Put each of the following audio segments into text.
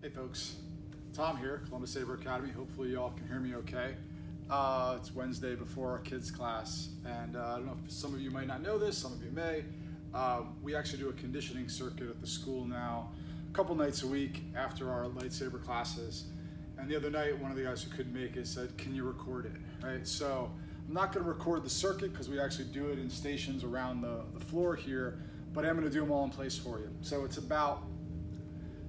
Hey folks, Tom here, Columbus Sabre Academy. Hopefully y'all can hear me okay. It's Wednesday before our kids class, and I don't know if some of you might not know this, some of you may. We actually do a conditioning circuit at the school now, a couple nights a week after our lightsaber classes. And the other night, one of the guys who couldn't make it said, "Can you record it?" Right? So I'm not going to record the circuit because we actually do it in stations around the floor here, but I'm going to do them all in place for you. So it's about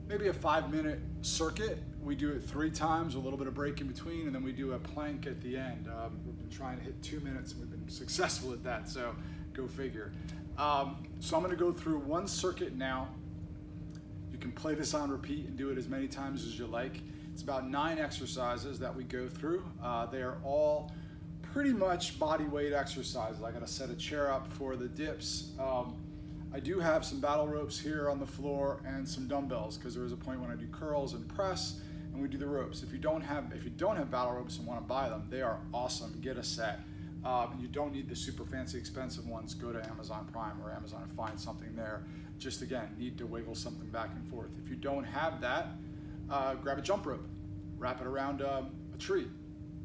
maybe a 5-minute circuit. We do it 3 times, a little bit of break in between, and then we do a plank at the end. We've been trying to hit 2 minutes, and we've been successful at that, so go figure. So I'm gonna go through one circuit now. You can play this on repeat and do it as many times as you like. It's about 9 exercises that we go through. They are all pretty much body weight exercises. I gotta set a chair up for the dips. I do have some battle ropes here on the floor and some dumbbells because there is a point when I do curls and press and we do the ropes. If you don't have battle ropes and want to buy them, they are awesome. Get a set. You don't need the super fancy expensive ones. Go to Amazon Prime or Amazon and find something there. Just again, need to wiggle something back and forth. If you don't have that, grab a jump rope, wrap it around a tree,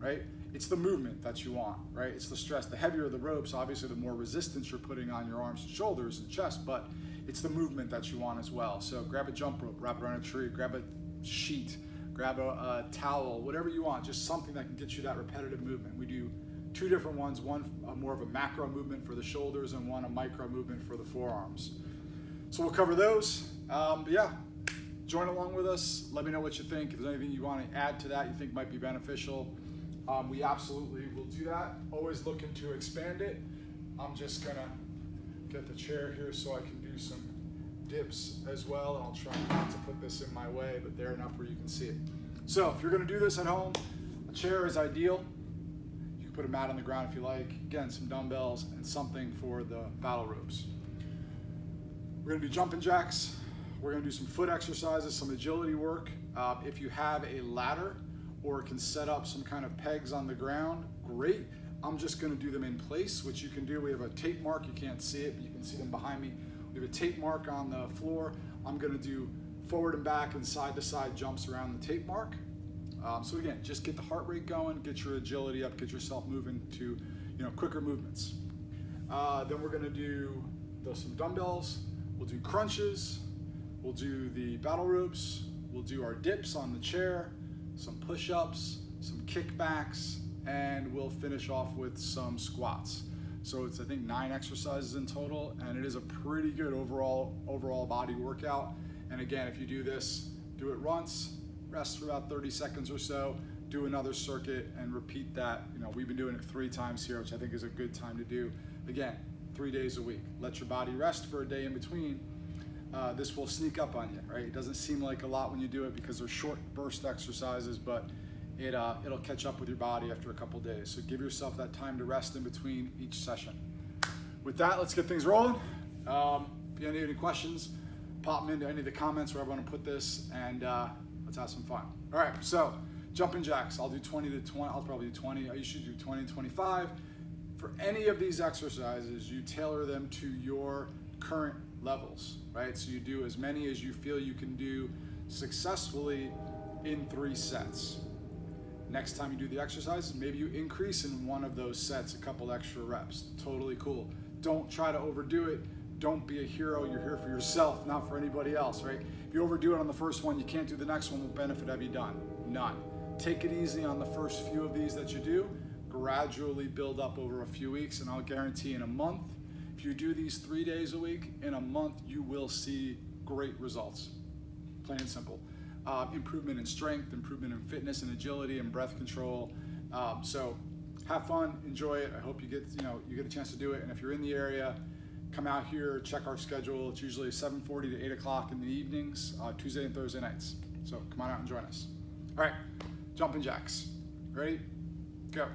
right? It's the movement that you want, right? It's the stress. The heavier the ropes, obviously the more resistance you're putting on your arms and shoulders and chest, but it's the movement that you want as well. So grab a jump rope, wrap it around a tree, grab a sheet, grab a towel, whatever you want, just something that can get you that repetitive movement. We do 2 different ones, one more of a macro movement for the shoulders and one a micro movement for the forearms. So we'll cover those, but yeah, join along with us. Let me know what you think. If there's anything you want to add to that you think might be beneficial, we absolutely will do that. Always looking to expand it. I'm just gonna get the chair here so I can do some dips as well. And I'll try not to put this in my way, but there enough where you can see it. So if you're gonna do this at home, a chair is ideal. You can put a mat on the ground if you like. Again, some dumbbells and something for the battle ropes. We're gonna do jumping jacks. We're gonna do some foot exercises, some agility work. If you have a ladder, or can set up some kind of pegs on the ground, great. I'm just gonna do them in place, which you can do. We have a tape mark, you can't see it, but you can see them behind me. We have a tape mark on the floor. I'm gonna do forward and back and side to side jumps around the tape mark. So again, just get the heart rate going, get your agility up, get yourself moving to quicker movements. Then we're gonna do some dumbbells. We'll do crunches. We'll do the battle ropes. We'll do our dips on the chair, some push-ups, some kickbacks, and we'll finish off with some squats. So it's, I think, 9 exercises in total, and it is a pretty good overall body workout. And again, if you do this, do it once, rest for about 30 seconds or so, do another circuit and repeat that. We've been doing it 3 times here, which I think is a good time to do. Again, 3 days a week. Let your body rest for a day in between. This will sneak up on you, right? It doesn't seem like a lot when you do it because they're short burst exercises, but it'll catch up with your body after a couple days. So give yourself that time to rest in between each session. With that, let's get things rolling. If you have any questions, pop them into any of the comments wherever I want to put this, and let's have some fun. All right, so jumping jacks. I'll do 20 to 20. I'll probably do 20. I usually do 20 and 25. For any of these exercises, you tailor them to your current levels, right? So you do as many as you feel you can do successfully in 3 sets. Next time you do the exercises, maybe you increase in one of those sets a couple extra reps. Totally cool. Don't try to overdo it. Don't be a hero. You're here for yourself, not for anybody else, right? If you overdo it on the first one, you can't do the next one. What benefit have you done? None. Take it easy on the first few of these that you do. Gradually build up over a few weeks, and I'll guarantee in a month, if you do these 3 days a week, in a month you will see great results. Plain and simple. Improvement in strength, improvement in fitness and agility and breath control. So have fun, enjoy it. I hope you get a chance to do it. And if you're in the area, come out here, check our schedule. It's usually 7:40 to 8 o'clock in the evenings, Tuesday and Thursday nights. So come on out and join us. All right, jumping jacks. Ready? Go.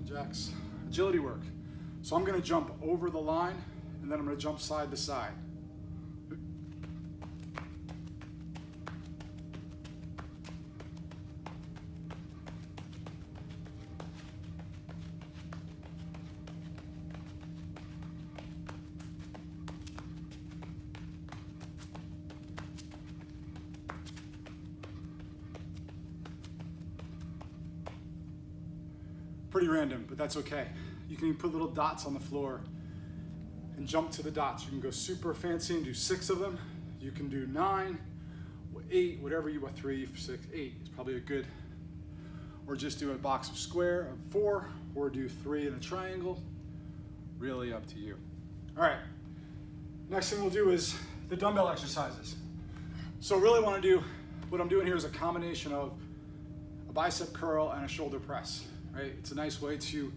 Jacks. Agility work. So I'm going to jump over the line and then I'm going to jump side to side. Pretty random, but that's okay. You can put little dots on the floor and jump to the dots. You can go super fancy and do 6 of them. You can do 9, 8, whatever you want, 3, 6, 8 is probably a good, or just do a box of square of 4, or do 3 in a triangle. Really up to you. All right, next thing we'll do is the dumbbell exercises. So really want to do, what I'm doing here is a combination of a bicep curl and a shoulder press, right? It's a nice way to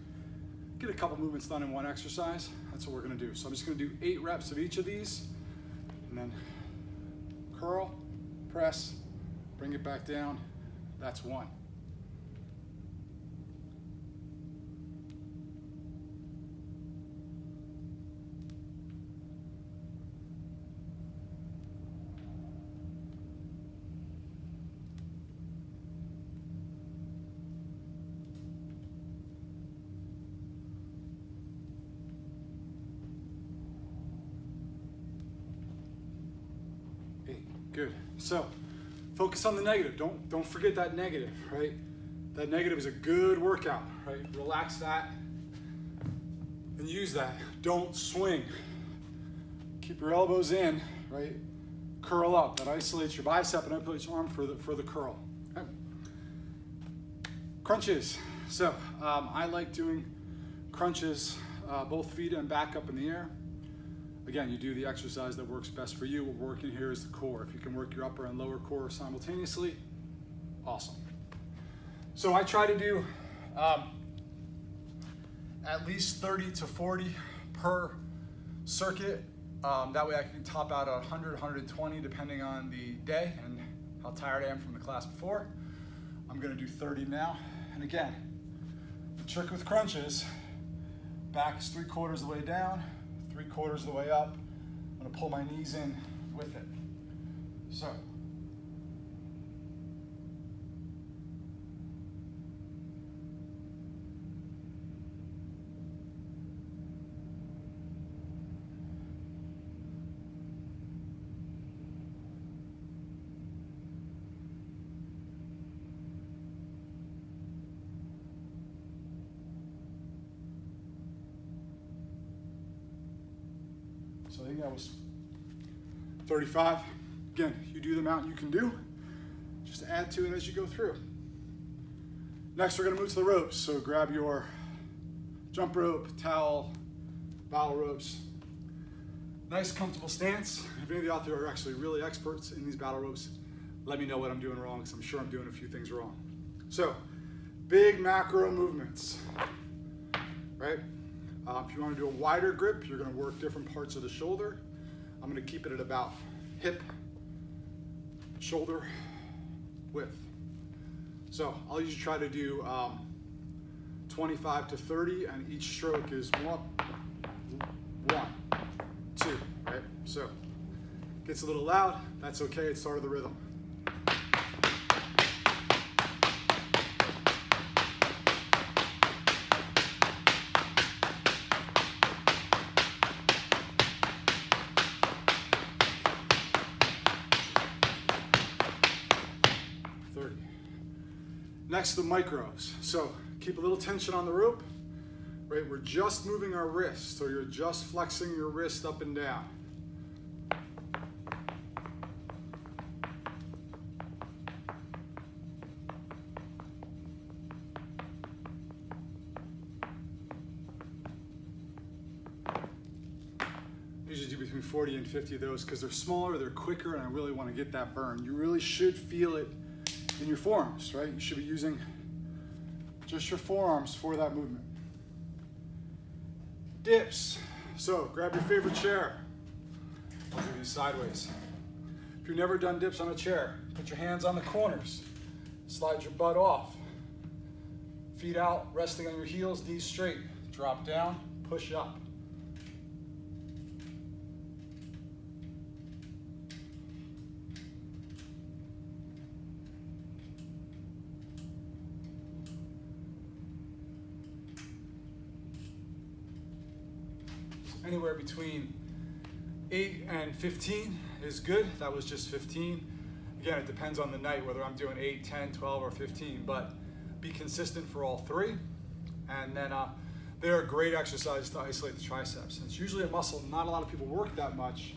get a couple movements done in one exercise. That's what we're gonna do. So I'm just gonna do 8 reps of each of these, and then curl, press, bring it back down. That's 1. Good. So focus on the negative. Don't forget that negative, right? That negative is a good workout, right? Relax that and use that. Don't swing. Keep your elbows in, right? Curl up. That isolates your bicep and isolates your arm for the curl. Okay. Crunches. So I like doing crunches, both feet and back up in the air. Again, you do the exercise that works best for you. What we're working here is the core. If you can work your upper and lower core simultaneously, awesome. So I try to do at least 30 to 40 per circuit. That way I can top out at 100, 120 depending on the day and how tired I am from the class before. I'm gonna do 30 now. And again, the trick with crunches, back is 3/4 of the way down, 3/4 of the way up. I'm gonna pull my knees in with it. So. So I think that was 35. Again, you do the amount you can do. Just add to it as you go through. Next, we're gonna move to the ropes. So grab your jump rope, towel, battle ropes. Nice, comfortable stance. If any of you out there are actually really experts in these battle ropes, let me know what I'm doing wrong, because I'm sure I'm doing a few things wrong. So, big macro movements, right? If you want to do a wider grip, you're going to work different parts of the shoulder. I'm going to keep it at about hip, shoulder width. So I'll usually try to do 25 to 30, and each stroke is 1, 2, right? So gets a little loud. That's okay. It's part of the rhythm. Next, the micros. So keep a little tension on the rope, right? We're just moving our wrist, so you're just flexing your wrist up and down. Usually do between 40 and 50 of those because they're smaller, they're quicker, and I really want to get that burn. You really should feel it in your forearms, right? You should be using just your forearms for that movement. Dips. So grab your favorite chair. I'll do these sideways. If you've never done dips on a chair, put your hands on the corners. Slide your butt off. Feet out, resting on your heels, knees straight. Drop down, push up. Anywhere between 8 and 15 is good. That was just 15. Again, it depends on the night, whether I'm doing 8, 10, 12, or 15, but be consistent for all 3. And then they're a great exercise to isolate the triceps. And it's usually a muscle not a lot of people work that much,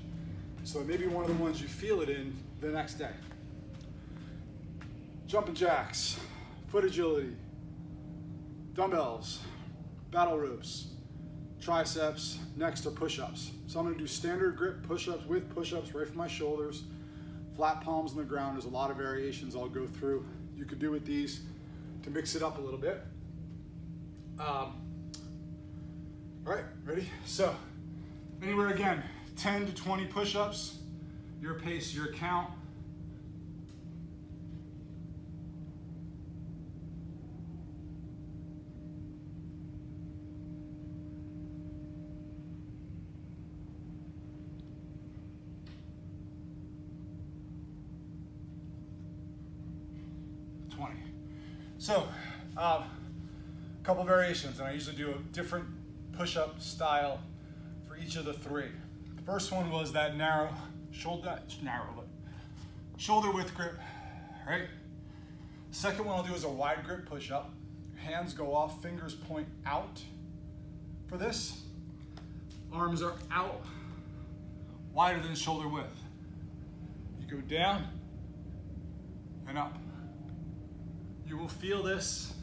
so it may be one of the ones you feel it in the next day. Jumping jacks, foot agility, dumbbells, battle ropes, triceps, next are push-ups. So I'm gonna do standard grip push-ups with push-ups right from my shoulders, flat palms on the ground. There's a lot of variations I'll go through. You could do with these to mix it up a little bit. All right, ready? So, anywhere again, 10 to 20 push-ups, your pace, your count. So, a couple variations, and I usually do a different push-up style for each of the three. The first one was that shoulder width grip, right? Second one I'll do is a wide grip push-up. Hands go off, fingers point out for this. Arms are out, wider than shoulder width. You go down and up. You will feel this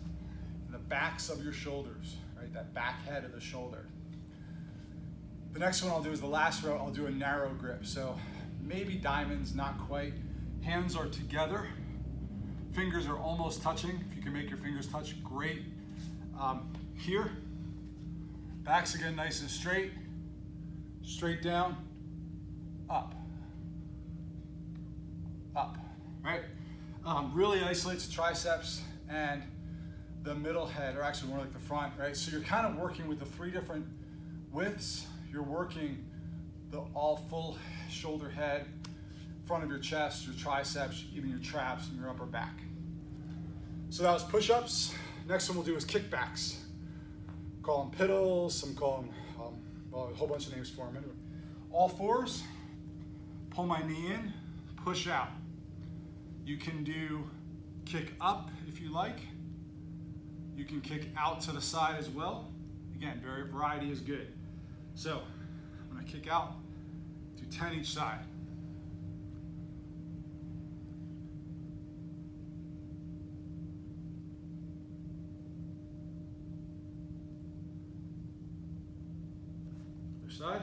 in the backs of your shoulders, right? That back head of the shoulder. The next one I'll do is the last row. I'll do a narrow grip. So maybe diamonds, not quite. Hands are together. Fingers are almost touching. If you can make your fingers touch, great. Here, backs again nice and straight. Straight down, up, up, right? Really isolates the triceps and the middle head, or actually more like the front, right? So you're kind of working with the three different widths. You're working the all full shoulder head, front of your chest, your triceps, even your traps and your upper back. So that was push-ups. Next one we'll do is kickbacks. Call them piddles, some call them, well, a whole bunch of names for them. Anyway, all fours, pull my knee in, push out. You can do kick up if you like. You can kick out to the side as well. Again, variety is good. So when I kick out, do 10 each side. Other side.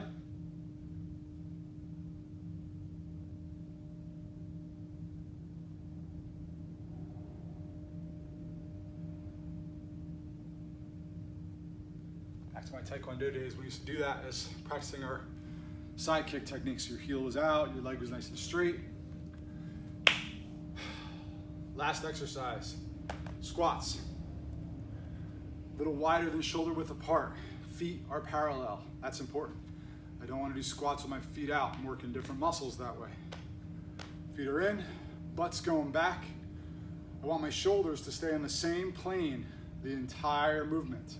Back to my Taekwondo days, we used to do that as practicing our side kick techniques. Your heel was out, your leg was nice and straight. Last exercise, squats. A little wider than shoulder width apart. Feet are parallel, that's important. I don't want to do squats with my feet out. I'm working different muscles that way. Feet are in, butt's going back. I want my shoulders to stay on the same plane the entire movement.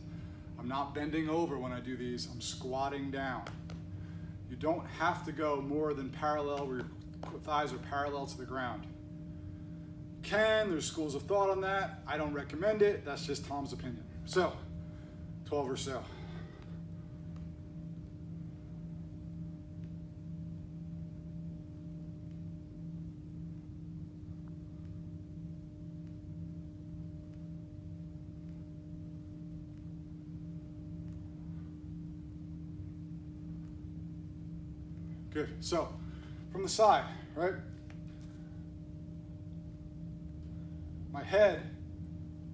I'm not bending over when I do these, I'm squatting down. You don't have to go more than parallel where your thighs are parallel to the ground. You can, there's schools of thought on that. I don't recommend it, that's just Tom's opinion. So, 12 or so. Good. So, from the side, right? My head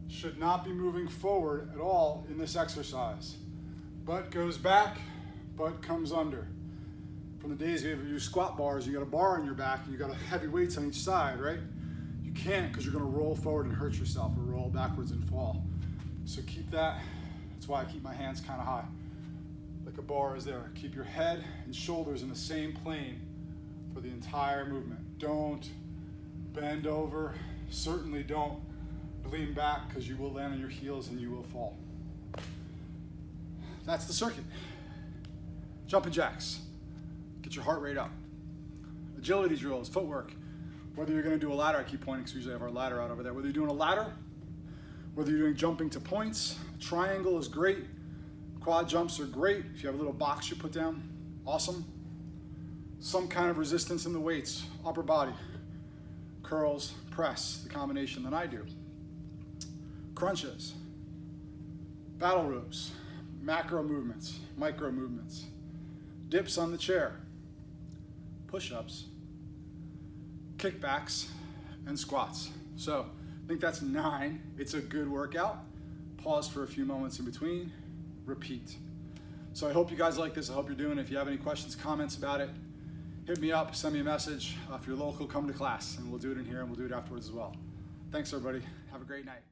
should not be moving forward at all in this exercise. Butt goes back, butt comes under. From the days we ever use squat bars, you got a bar on your back and you got heavy weights on each side, right? You can't because you're gonna roll forward and hurt yourself or roll backwards and fall. So keep that, that's why I keep my hands kind of high. Like a bar is there. Keep your head and shoulders in the same plane for the entire movement. Don't bend over. Certainly don't lean back because you will land on your heels and you will fall. That's the circuit. Jumping jacks. Get your heart rate up. Agility drills, footwork. Whether you're going to do a ladder, I keep pointing because we usually have our ladder out over there. Whether you're doing a ladder, Whether you're doing jumping to points, triangle is great. Quad jumps are great. If you have a little box you put down, awesome. Some kind of resistance in the weights, upper body, curls, press, the combination that I do. Crunches, battle ropes, macro movements, micro movements, dips on the chair, push-ups, kickbacks, and squats. So I think that's 9. It's a good workout. Pause for a few moments in between, repeat. So I hope you guys like this. I hope you're doing it. If you have any questions, comments about it, hit me up, send me a message. If you're local, come to class, and we'll do it in here, and we'll do it afterwards as well. Thanks, everybody. Have a great night.